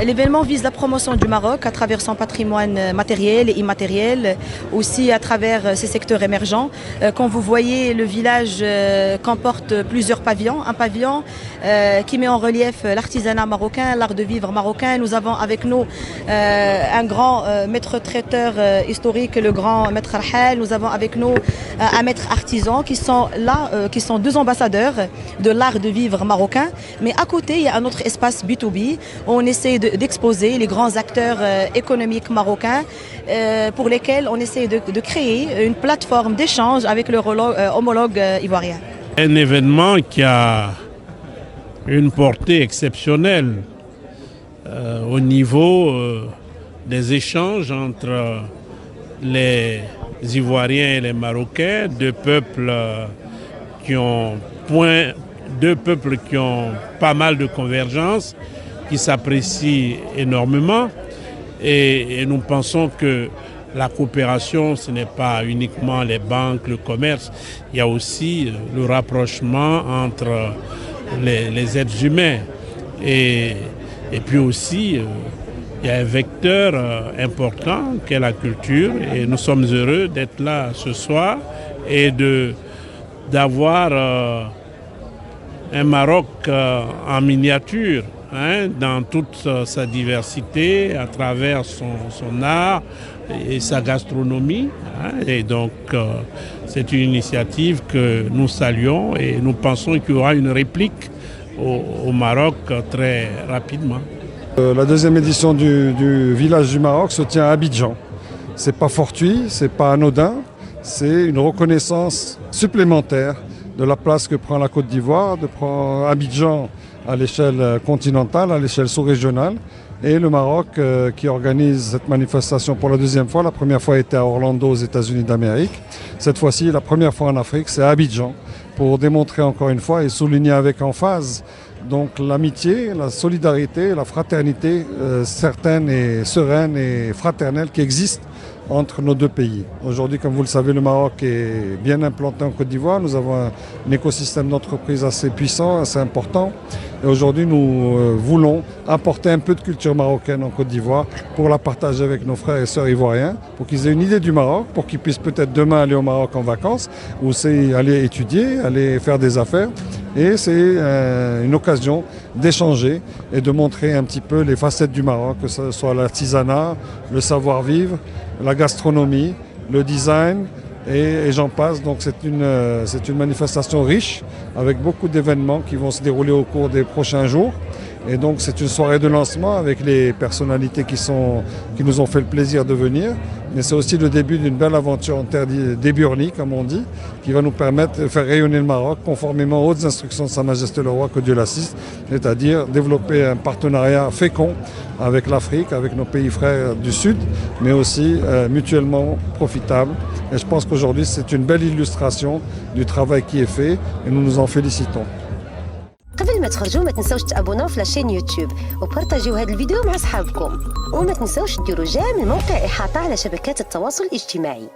L'événement vise la promotion du Maroc à travers son patrimoine matériel et immatériel, aussi à travers ses secteurs émergents. Comme vous voyez, le village comporte plusieurs pavillons. Un pavillon qui met en relief l'artisanat marocain, l'art de vivre marocain. Nous avons avec nous un grand maître traiteur historique, le grand maître Rahal. Nous avons avec nous un maître artisan qui sont là, qui sont deux ambassadeurs de l'art de vivre marocain. Mais à côté, il y a un autre espace B2B où on essaie d'exposer les grands acteurs économiques marocains pour lesquels on essaie de créer une plateforme d'échange avec leur homologue ivoirien. Un événement qui a une portée exceptionnelle au niveau des échanges entre les Ivoiriens et les Marocains, deux peuples qui ont pas mal de convergences, qui s'apprécient énormément. Et nous pensons que la coopération, ce n'est pas uniquement les banques, le commerce, il y a aussi le rapprochement entre les êtres humains. Et puis aussi, il y a un vecteur important qu'est la culture. Et nous sommes heureux d'être là ce soir et d'avoir un Maroc en miniature, dans toute sa diversité, à travers son art et sa gastronomie. Et donc, c'est une initiative que nous saluons et nous pensons qu'il y aura une réplique au Maroc très rapidement. La deuxième édition du Village du Maroc se tient à Abidjan. Ce n'est pas fortuit, ce n'est pas anodin, c'est une reconnaissance supplémentaire de la place que prend la Côte d'Ivoire, de prendre Abidjan à l'échelle continentale, à l'échelle sous-régionale, et le Maroc qui organise cette manifestation pour la deuxième fois. La première fois était à Orlando aux États-Unis d'Amérique. Cette fois-ci, la première fois en Afrique, c'est à Abidjan, pour démontrer encore une fois et souligner avec emphase donc l'amitié, la solidarité, la fraternité certaine et sereine et fraternelle qui existe entre nos deux pays. Aujourd'hui, comme vous le savez, le Maroc est bien implanté en Côte d'Ivoire. Nous avons un écosystème d'entreprises assez puissant, assez important. Et aujourd'hui, nous voulons apporter un peu de culture marocaine en Côte d'Ivoire pour la partager avec nos frères et sœurs ivoiriens, pour qu'ils aient une idée du Maroc, pour qu'ils puissent peut-être demain aller au Maroc en vacances, ou c'est aller étudier, aller faire des affaires. Et c'est une occasion d'échanger et de montrer un petit peu les facettes du Maroc, que ce soit l'artisanat, le savoir-vivre, la gastronomie, le design et j'en passe. Donc c'est une manifestation riche avec beaucoup d'événements qui vont se dérouler au cours des prochains jours. Et donc c'est une soirée de lancement avec les personnalités qui nous ont fait le plaisir de venir. Mais c'est aussi le début d'une belle aventure en terre d'Éburnie, comme on dit, qui va nous permettre de faire rayonner le Maroc conformément aux instructions de Sa Majesté le Roi, que Dieu l'assiste, c'est-à-dire développer un partenariat fécond avec l'Afrique, avec nos pays frères du Sud, mais aussi mutuellement profitable. Et je pense qu'aujourd'hui c'est une belle illustration du travail qui est fait et nous nous en félicitons. قبل ما تخرجوا ما تنسوش تابوناو في لاشين يوتيوب وبارطاجيو هذا الفيديو مع اصحابكم وما تنسوش ديروا جيم الموقع احاطه على شبكات التواصل الاجتماعي.